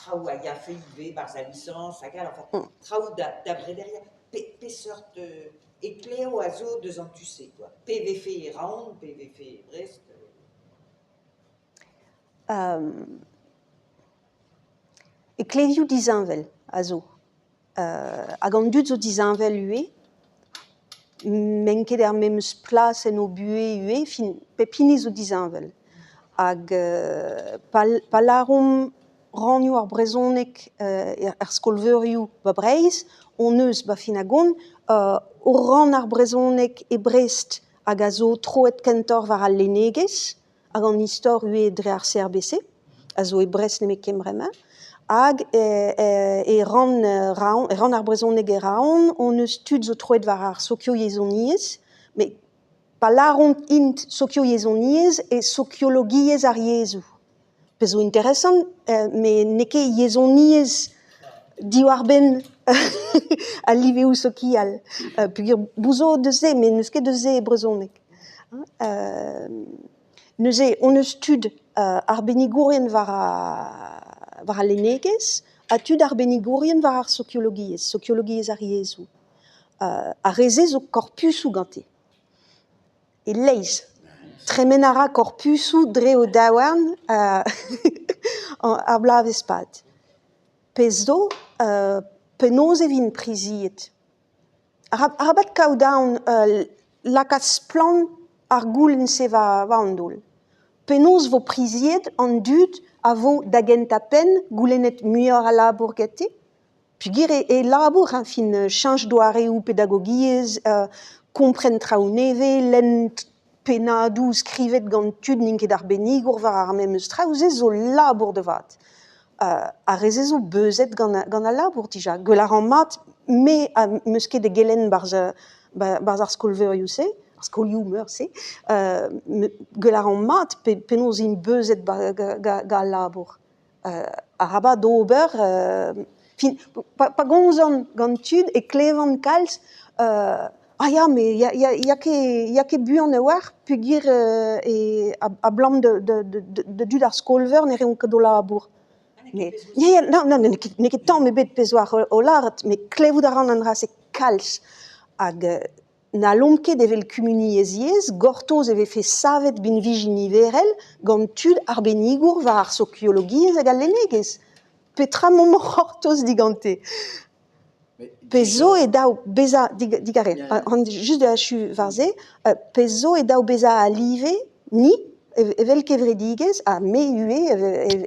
traou a fait IV par sa licence, enfin, traou d'après derrière, sorte éclair oiseau de Zantussé, quoi. PVF Raon, PVF Brest. Eklevioù dizinvel, a zo. Hag an dud zo dizinvel ue, menket er memeus plas en o bue ue, fin pepini zo dizinvel. Hag palarom ranioù ar brezonek er skolverioù ba Breizh, on eus ba fin agon, o ran ar brezonek e Brest hag a zo troet kentor war al lenegez, hag an istor ue dre ar CRBC, a zo e Brest nemet kembremañ, hag ran ar brezonek e Raon, on eus tud zo troet war ar sokio yezoniez, mais palaront int sokio yezoniez e sokiologiez ar yezou. Pezo interessant, mais neke yezoniez diwar ben a liveo sokial. Pugur bouzo de ze, mais neus ket de ze e brezonek. Neuze, on eus tud ar benigourien war a lenegez, a tud ar benigourien war ar sokiologiez ar yezou. A reze zo korpusou gante. E leiz, tremen a ra korpusou dre o daouarn ar blavespad. Pez do, penaos e vin priziet. Arabat kaout-down lakaz plan ar goulenn se va an dol. Penaos vo priziet an dud a vo dagent a pen goulennet muioc'h a labour gante. Pugir e labour fin chanj doareoù pedagogiez, kompren traoù neve, lenn penadoù skrivet gant tud ninket ar benigour war ar memeus traoù, ze zo labour de vat. A reze zo beuzet gant a labour dija. Gwell a ran mat, me a meus ket de gelen barz ar skolverioù se, ar skolioù meur se, gwell a ran mat penaos in beuzet ga labour. A rabat d'ober, pa gomzon gant tud e klevan kalz, mais ya ket buan e war, pugir a blam de dud ar skolver ne reont ket o labour. Non, n'eket tamm ebet pez war o laret, mais klevout a ran an dra se kalz. Hag na lom ket evel kumuniez yez, gortoz eve fe savet bin viji niverel gant tud ar benigour war ar sokiologiez hag al lenegez. Petra momor gortoz digante. Pezo e daou beza, digare, just de hachu war ze, pezo e daou beza a live, ni, evel kevredigez, a me ue,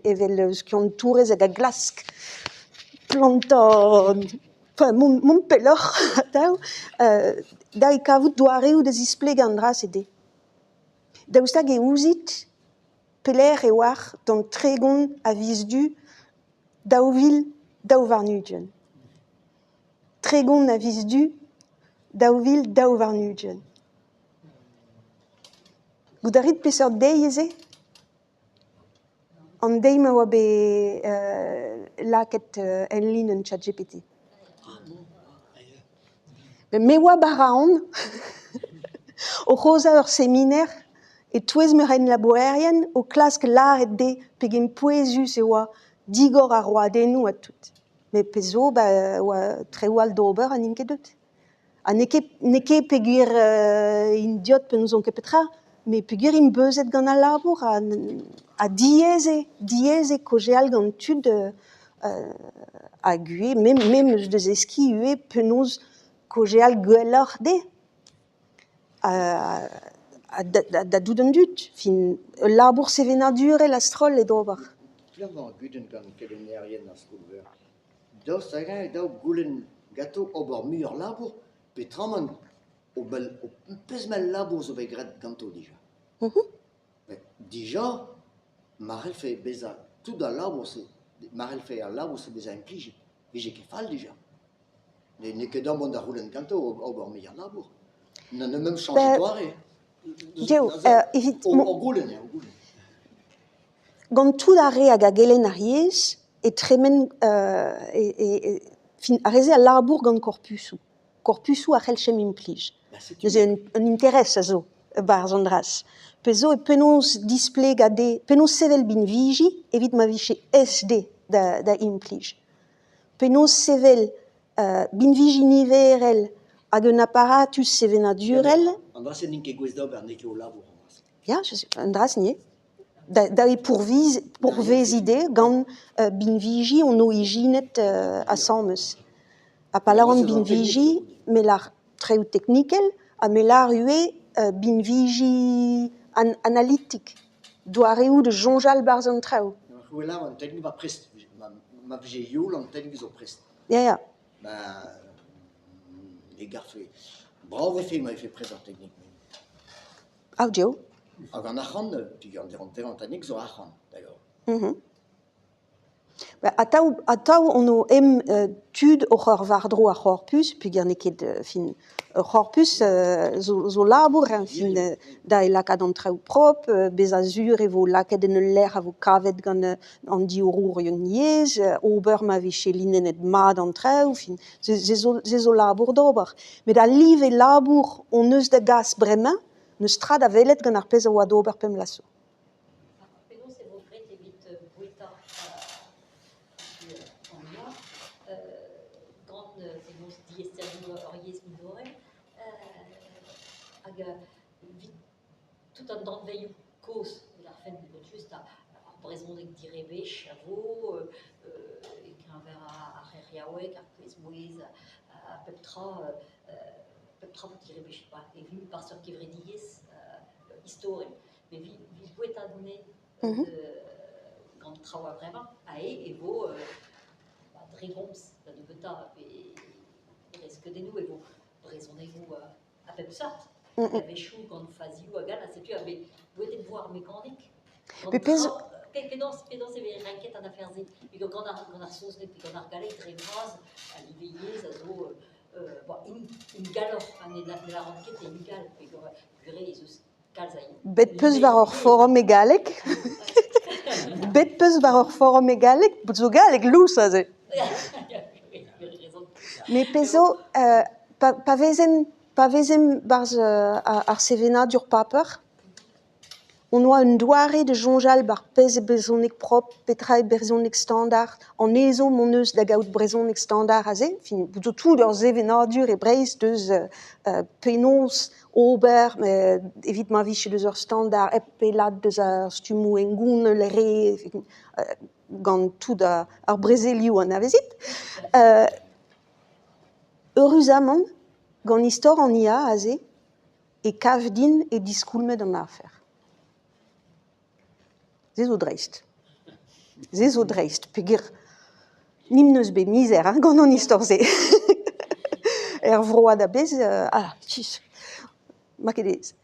evel skion tourez hag a glask plantor, mon pelor, daou, da e kavout doareoù da zispleg an dra sede. Daou stag e ouzit, peler e war, dan tregon a viz du, daou vil, daou varnudien. Tregon a viz du, daou vil, daou varnudien. Goudarit peseurt dei eze? An dei ma oa be laket en lin en ChatGPT. Me oa baraon, o c'hoza ur séminaire e touez meren labourerien o klask laret de pegen poezus e oa digor a roadennoù a tout. Me pezo oa trewal d'ober an inket deut. A neke pegur in diot penaos on ket petra, me pegur in beuzet gant a labour a dieze kojeal gant tud a gue, mem eus deus eski ue penaos kojeal gwelloc'h de. Da dout an dud. Fin, labour sevenadure l'astrol e d'ober. Clairement, guden gant kelennerien ar skolver. Daou stagan e daou goulenn gato ober muioc'h labour, petraman o pezmel labour zo bet gret ganto dija. Dija, marel fe beza tout a labour se, marel fe ar labour se beza implije. Vije ket fall dija. Ne ket damont da roulenn ganto ober muioc'h labour. N'an eus mem chanj doare. Dieu, evit... O goulenn, Gant tout a re hag a gelen ar yez, e tremen fin a reze a labour gant korpusou. Korpusou a c'hell chem implij. Neus un interes a zo, barz an dras. Pezo e penaos displeg a de, penaos sevel bin viji, evit ma viche SD da implij. Penaos sevel bin viginiverel hag un apparatus sevenadurel, Andras en ket gwez d'ober ne ket o labour. ja, un dras nie. Da e pourvez ide gant bin vigi on o iginet a sammeus. A palaron bin vigi, melar treu technikel, a melar ue bin vigi analytik. Doareu de jonjal barzon treu. Ou là, on technique va prest. Ma vije youl, on technique zo prest. Ja. Les gars fait. Bravo fait, m'a fait présent technique. Audio. Hag an achan, puis on technique zo achan, d'ailleurs. Ataou on o tud o c'hor vardro a c'horpus, puis gant ket fin c'horpus zo labour, fin da e lakad an traoù prop, bez azur e vo lakad en l'air a vo kavet gant an diour yon niez, ober ma veche linenet mad an traoù, fin ze zo labour d'ober. Met a liv e labour on eus da gas bremañ, neus trad a velet gant ar pez a oa d'ober pem lasso. Tout an dan veioù koz la fin de just ar brezhoneg direbe, chavo, e krinver ar c'heriaoueg, ar pezmouez, a peptra direbe, je sais pas, e vin par sur kevrediez historie, mais vi gouet adne gant traoù bremañ, e vo dregomz da nebeutañ e reskedennoù e vo brezhonegou a pep sort. Avait chou quand faziou a gala c'est tu avais de voir mécanique mais pédant c'est des raquettes en affaires et quand on a sauce et puis quand on a galé très grasse à l'hiver ça zo une galore on la raquette et une gale et purée ils calzaï bet peus war ur forum egalek bet peus war ur forum egalek zo galek lous a ze mais pezo pa vezem barz ar sevenadur paper. On oa un doare de jonjal bar pez e brezhoneg prop, petra e brezhoneg standard, an ezo mon eus da gaout brezhoneg standard a ze, fin, bouzo tout ur sevenadur e breiz deus penaos, ober, evit ma vich deus ur standard, ep pelat deus ar stumou engoun, le re, gant tout ar brezelioù an avezit. Heureusement, gant istor an ia a ze, e kav din e diskoulmet an afer. Ze zo dreist. Peogwir nim neus bet mizer gant an istor ze. Er vroad a bez, tis, ma ket ez.